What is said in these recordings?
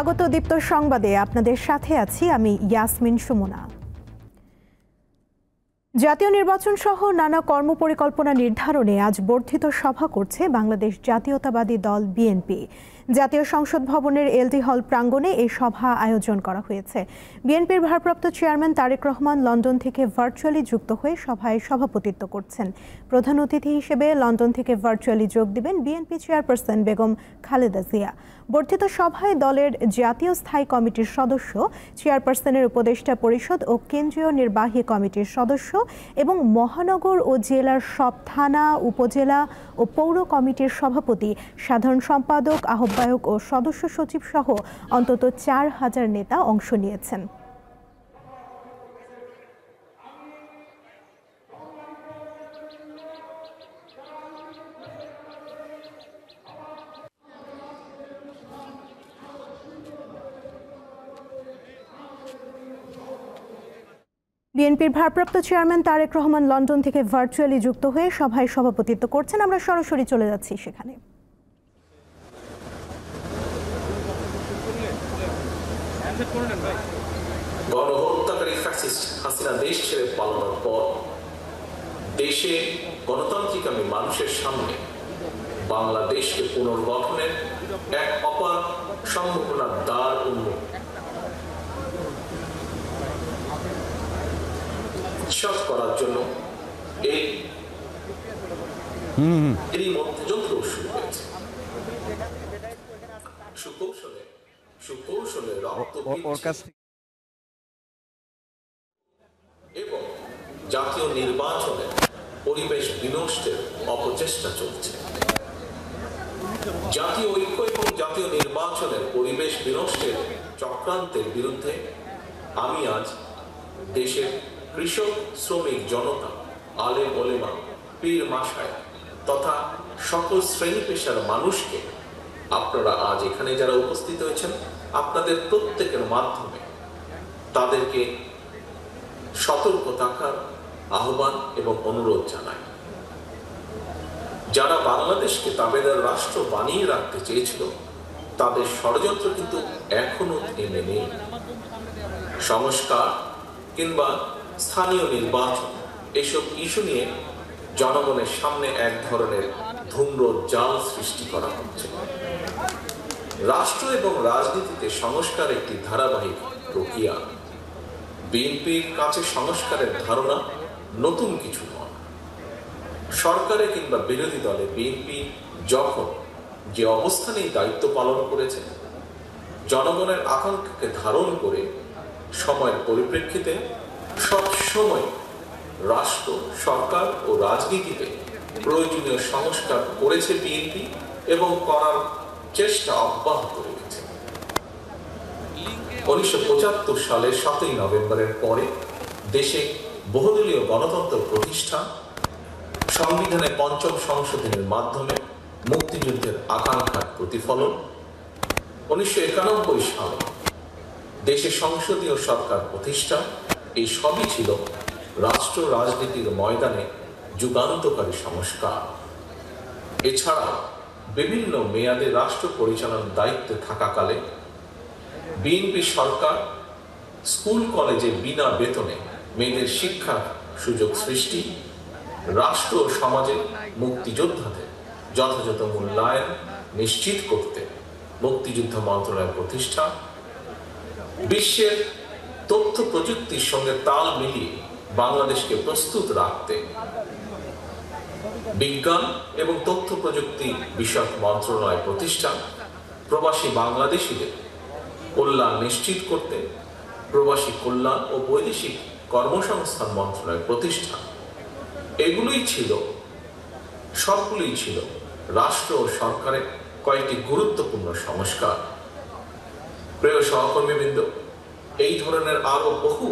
স্বাগত দীপ্ত সংবাদে আপনাদের সাথে আছি আমি ইয়াসমিন সুমনা। জাতীয় নির্বাচন সহ নানা কর্মপরিকল্পনা নির্ধারণে আজ বর্ধিত সভা করছে বাংলাদেশ জাতীয়তাবাদী দল বিএনপি। জাতীয় সংসদ ভবনের এলডি হল প্রাঙ্গণে এই সভা আয়োজন করা হয়েছে। বিএনপির ভারপ্রাপ্ত চেয়ারম্যান তারেক রহমান লন্ডন থেকে ভার্চুয়ালি যুক্ত হয়ে সভায় সভাপতিত্ব করছেন। প্রধান অতিথি হিসেবে লন্ডন থেকে ভার্চুয়ালি যোগ দিবেন বিএনপি চেয়ারপারসন বেগম খালেদা জিয়া। বর্ধিত সভায় দলের জাতীয় স্থায়ী কমিটির সদস্য, চেয়ারপারসনের উপদেষ্টা পরিষদ ও কেন্দ্রীয় নির্বাহী কমিটির সদস্য এবং মহানগর ও জেলার সব থানা, উপজেলা ও পৌর কমিটির সভাপতি, সাধারণ সম্পাদক, আহ্বায়ক ও সদস্য সচিব সহ অন্তত ৪,০০০ নেতা অংশ নিয়েছেন। বিএনপির ভারপ্রাপ্ত চেয়ারম্যান তারেক রহমান লন্ডন থেকে ভার্চুয়ালি যুক্ত হয়ে সভায় সভাপতিত্ব করছেন। আমরা সরাসরি চলে যাচ্ছি সেখানে। গণহত্যাকারী ফ্যাসিস্ট হাসিনা দেশ ছেড়ে পালানোর পর দেশে গণতান্ত্রিকামী মানুষের সামনে বাংলাদেশকে পুনর্গঠনের এক অপার সম্ভাবনার দ্বার উন্মুক্ত। বিশ্বাস করার জন্য এরই মধ্যে যন্ত্র শুরু হয়েছে। সুকৌশলে রক্ত এবং জাতীয় নির্বাচনে পরিবেশ বিনষ্টের অপচেষ্টা চলছে। জাতীয় ঐক্য এবং জাতীয় নির্বাচনের পরিবেশ বিনষ্টের চক্রান্তের বিরুদ্ধে আমি আজ দেশের কৃষক, শ্রমিক জনতা, আলেম ওলেমা, পীর মাশায়েখ তথা সকল শ্রেণী পেশার মানুষকে, আপনারা আজ এখানে যারা উপস্থিত হয়েছেন, আপনাদের প্রত্যেকের মাধ্যমে তাদেরকে সতর্ক থাকার আহ্বান এবং অনুরোধ জানাই। যারা বাংলাদেশকে তাবেদার রাষ্ট্র বানিয়ে রাখতে চেয়েছিল, তাদের ষড়যন্ত্র কিন্তু এখনো থেমে নেই। সংস্কার কিংবা স্থানীয় নির্বাচন এসব ইস্যু নিয়ে জনগণের সামনে এক ধরনের ধূম্র জাল সৃষ্টি করা হচ্ছে। রাষ্ট্র এবং রাজনীতিতে সংস্কার একটি ধারাবাহিক প্রক্রিয়া। বিএনপির কাছে সংস্কারের ধারণা নতুন কিছু নয়। সরকারে কিংবা বিরোধী দলে বিএনপি যখন যে অবস্থানেই দায়িত্ব পালন করেছে, জনগণের আকাঙ্ক্ষাকে ধারণ করে সময়ের পরিপ্রেক্ষিতে সব সময় রাষ্ট্র, সরকার ও রাজনীতিতে প্রয়োজনীয় সংস্কার করেছে বিএনপি এবং করার চেষ্টা অব্যাহত রেখেছে। 1975 সালের 7ই নভেম্বরের পরে দেশে বহুদলীয় গণতন্ত্র প্রতিষ্ঠা, সংবিধানে ৫ম সংশোধনের মাধ্যমে মুক্তিযুদ্ধের আকাঙ্ক্ষার প্রতিফলন, 1991 সালে দেশে সংসদীয় সরকার প্রতিষ্ঠা, এই সবই ছিল রাষ্ট্র রাজনীতির ময়দানে যুগান্তকারী সংস্কার। এছাড়া বিভিন্ন মেয়াদে রাষ্ট্র পরিচালনার দায়িত্বে থাকাকালে বিএনপি সরকার স্কুল কলেজে বিনা বেতনে মেয়েদের শিক্ষার সুযোগ সৃষ্টি, রাষ্ট্র ও সমাজে মুক্তিযোদ্ধাদের যথাযথ মূল্যায়ন নিশ্চিত করতে মুক্তিযুদ্ধ মন্ত্রণালয় প্রতিষ্ঠা, বিশ্বের তথ্য প্রযুক্তির সঙ্গে তাল মিলিয়ে বাংলাদেশকে প্রস্তুত রাখতে বিজ্ঞান এবং তথ্য প্রযুক্তি বিষয়ক মন্ত্রণালয় প্রতিষ্ঠা, প্রবাসী বাংলাদেশিদের কল্যাণ নিশ্চিত করতে প্রবাসী কল্যাণ ও বৈদেশিক কর্মসংস্থান মন্ত্রণালয় প্রতিষ্ঠা, সবগুলোই ছিল রাষ্ট্র ও সরকারের কয়েকটি গুরুত্বপূর্ণ সংস্কার। প্রিয় সহকর্মীবৃন্দ, এই ধরনের আরো বহু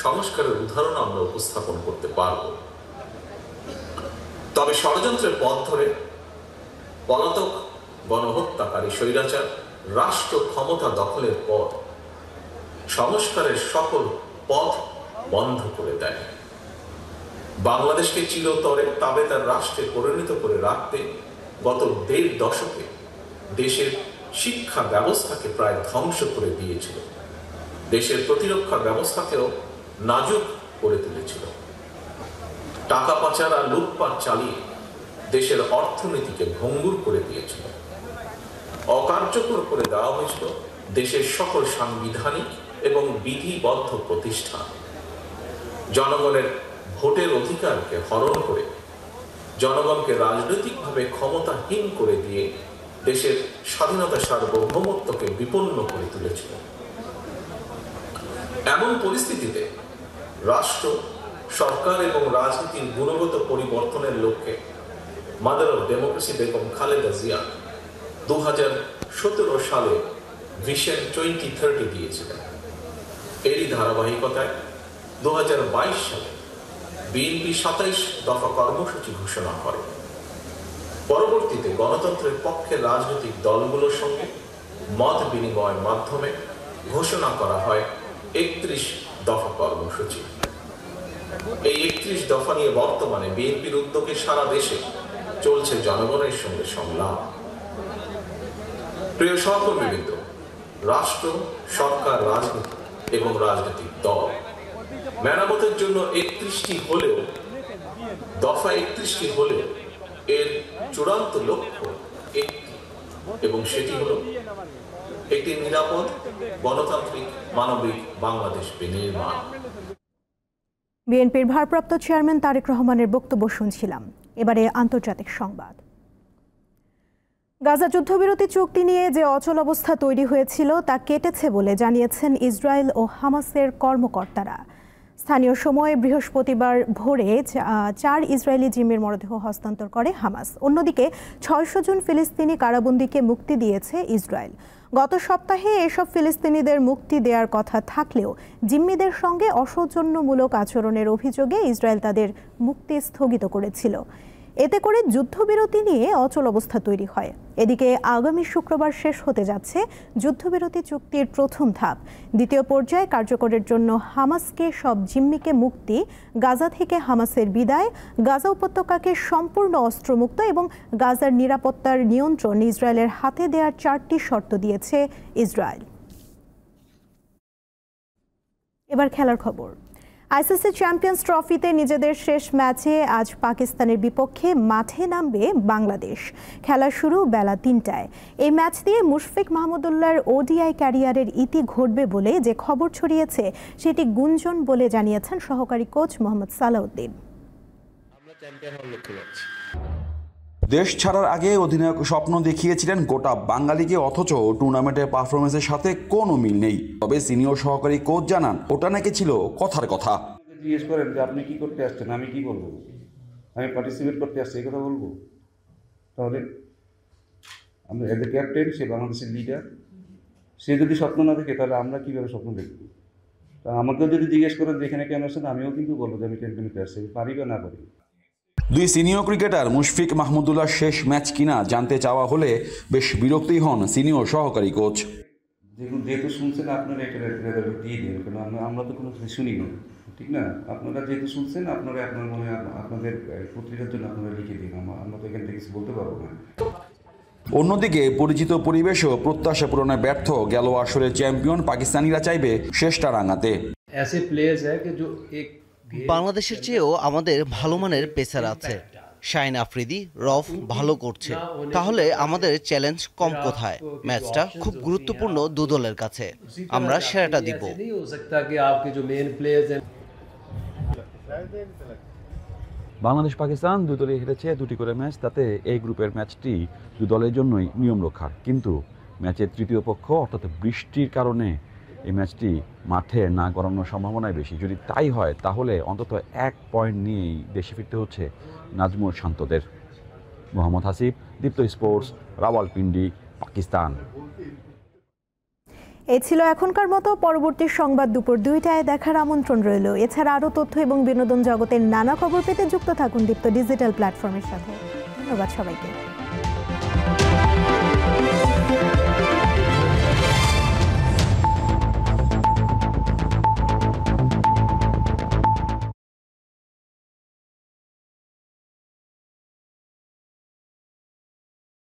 সংস্কারের উদাহরণ আমরা উপস্থাপন করতে পারব। তবে ষড়যন্ত্রের পথ ধরে পলাতক গণহত্যাকারী স্বৈরাচার রাষ্ট্র ক্ষমতা দখলের পর সংস্কারের সকল পথ বন্ধ করে দেয়। বাংলাদেশকে চিরতরে তাবেদার রাষ্ট্রে পরিণত করে রাখতে গত ১.৫ দশকে দেশের শিক্ষা ব্যবস্থাকে প্রায় ধ্বংস করে দিয়েছিল, দেশের প্রতিরক্ষা ব্যবস্থাকেও নাজুক করে তুলেছিল। টাকা পাচার আর লুটপাট চালিয়ে দেশের অর্থনীতিকে ভঙ্গুর করে দিয়েছিল। অকার্যকর করে দেওয়া হয়েছিল দেশের সকল সাংবিধানিক এবং বিধিবদ্ধ প্রতিষ্ঠান। জনগণের ভোটের অধিকারকে হরণ করে জনগণকে রাজনৈতিকভাবে ক্ষমতাহীন করে দিয়ে দেশের স্বাধীনতা সার্বভৌমত্বকে বিপন্ন করে তুলেছিল। এমন পরিস্থিতিতে রাষ্ট্র, সরকার এবং রাজনীতির গুণগত পরিবর্তনের লক্ষ্যে mother of democracy Begum Khaleda Zia 2017 সালে ভিশন 2030 দিয়েছিলেন। এরই ধারাবাহিকতায় 2022 সালে বিএনপি 27 দফা কর্মসূচি ঘোষণা করে। পরবর্তীতে গণতন্ত্রের পক্ষে রাজনৈতিক দলগুলোর সঙ্গে মত বিনিময়ের মাধ্যমে ঘোষণা করা হয় 31 দফা কর্মসূচি। এই 31 দফা নিয়ে বর্তমানে বিএনপির উদ্যোগে সারা দেশে চলছে জনগণের সঙ্গে সংলাপ। প্রিয় সহকর্মীবৃন্দ, রাষ্ট্র, সরকার, রাজনীতি এবং রাজনৈতিক দল মেরামতের জন্য 31টি হলেও, দফা 31টি হলেও এর চূড়ান্ত লক্ষ্য একটি, এবং সেটি হল একটি নিরাপদ, গণতান্ত্রিক, মানবিক বাংলাদেশ বিনির্মাণ। বিএনপির ভারপ্রাপ্ত চেয়ারম্যান তারেক রহমানের বক্তব্য শুনছিলাম। এবারে আন্তর্জাতিক সংবাদ। গাজা যুদ্ধবিরতি চুক্তি নিয়ে যে অচল অবস্থা তৈরি হয়েছিল তা কেটেছে বলে জানিয়েছেন ইসরায়েল ও হামাসের কর্মকর্তারা। স্থানীয় সময়ে বৃহস্পতিবার ভোরে 4 ইসরায়েলি জিম্মির মরদেহ হস্তান্তর করে হামাস। অন্যদিকে 600 জন ফিলিস্তিনি কারাবন্দীকে মুক্তি দিয়েছে ইসরায়েল। গত সপ্তাহে এসব ফিলিস্তিনিদের মুক্তি দেওয়ার কথা থাকলেও জিম্মিদের সঙ্গে অসৌজন্যমূলক আচরণের অভিযোগে ইসরায়েল তাদের মুক্তি স্থগিত করেছিল। এতে করে যুদ্ধবিরতি নিয়ে অচল অবস্থা তৈরি হয়। এদিকে আগামী শুক্রবার শেষ হতে যাচ্ছে যুদ্ধবিরতি চুক্তির প্রথম ধাপ। দ্বিতীয় পর্যায়ে কার্যকরের জন্য হামাসকে সব জিম্মিকে মুক্তি, গাজা থেকে হামাসের বিদায়, গাজা উপত্যকাকে সম্পূর্ণ অস্ত্রমুক্ত এবং গাজার নিরাপত্তার নিয়ন্ত্রণ ইসরায়েলের হাতে দেওয়ার 4টি শর্ত দিয়েছে ইসরায়েল। এবার খেলার খবর। আইসিসি চ্যাম্পিয়ন্স ট্রফিতে নিজেদের শেষ ম্যাচে আজ পাকিস্তানের বিপক্ষে মাঠে নামবে বাংলাদেশ। খেলা শুরু বেলা 3টায়। এই ম্যাচ দিয়ে মুশফিক মাহমুদুল্লাহর ওডিআই ক্যারিয়ারের ইতি ঘটবে বলে যে খবর ছড়িয়েছে সেটি গুঞ্জন বলে জানিয়েছেন সহকারী কোচ মোহাম্মদ সালাউদ্দিন। দেশ ছাড়ার আগে অধিনায়ক স্বপ্ন দেখিয়েছিলেন গোটা বাঙালিকে, অথচ টুর্নামেন্টের পারফরমেন্সের সাথে কোনো মিল নেই। তবে সিনিয়র সহকারী কোচ জানান ওটা নাকি ছিল কথার কথা। জিজ্ঞেস করেন যে আপনি কি করতে আসছেন, আমি কি বলবো? আমি পার্টিসিপেট করতে আসছি এই কথা বলবো? তাহলে আমরা এজ এ ক্যাপ্টেন, সে বাংলাদেশের লিডার, সে যদি স্বপ্ন না দেখে তাহলে আমরা কীভাবে স্বপ্ন দেখব? তা আমাকেও যদি জিজ্ঞেস করেন যে এখানে কেন আসছেন, আমিও কিন্তু বলবো যে আমি ক্যাম্পেনিতে আসছি, পারি বা না পারি। দুই সিনিয়র ক্রিকেটার মুশফিক মাহমুদুল্লাহ শেষ ম্যাচ কিনা জানতে চাওয়া হলে বেশ বিরক্তই হন সিনিয়র সহকারী কোচ। যেহেতু শুনছেন আপনারা এটা রেজাল্ট দিয়ে দিন, কারণ আমরা তো কোনো কিছু শুনি না, ঠিক না? আপনারা যেহেতু শুনছেন আপনারা আপনার মনে আপনাদের পত্রিকার জন্য আপনারা লিখে দিন, আমরা তো এখান থেকে কিছু বলতে পারবো না। অন্যদিকে পরিচিত পরিবেশও প্রত্যাশা পূরণে ব্যর্থ গেল আসলে চ্যাম্পিয়ন পাকিস্তানিরা চাইবে শেষটা রাঙাতে। বাংলাদেশের চেয়েও আমাদের ভালো মানের পেসার আছে। শাহিন আফ্রিদি, রফ ভালো করছে, তাহলে আমাদের চ্যালেঞ্জ কম কোথায়? ম্যাচটা খুব গুরুত্বপূর্ণ দু দলের কাছে, আমরা সেরাটা দিব। বাংলাদেশ পাকিস্তান দুই দলই হেরেছে 2টি করে ম্যাচ, তাতে এই গ্রুপের ম্যাচটি দু দলের জন্যই নিয়ম রক্ষার। কিন্তু ম্যাচের তৃতীয় পক্ষ অর্থাৎ বৃষ্টির কারণে এই ম্যাচটি মাঠে না গড়ানোর সম্ভাবনাই বেশি। যদি তাই হয় তাহলে অন্তত 1 পয়েন্ট নিয়েই দেশে ফিরতে হচ্ছে নাজমুল শান্তদের। মোহাম্মদ হাসিব, দীপ্ত স্পোর্টস, রাওয়ালপিন্ডি, পাকিস্তান। এই ছিল এখনকার মতো। পরবর্তী সংবাদ দুপুর 2টায় দেখার আমন্ত্রণ রইল। এছাড়া আরও তথ্য এবং বিনোদন জগতের নানা খবর পেতে যুক্ত থাকুন দীপ্ত ডিজিটাল প্ল্যাটফর্মের সাথে। ধন্যবাদ সবাইকে।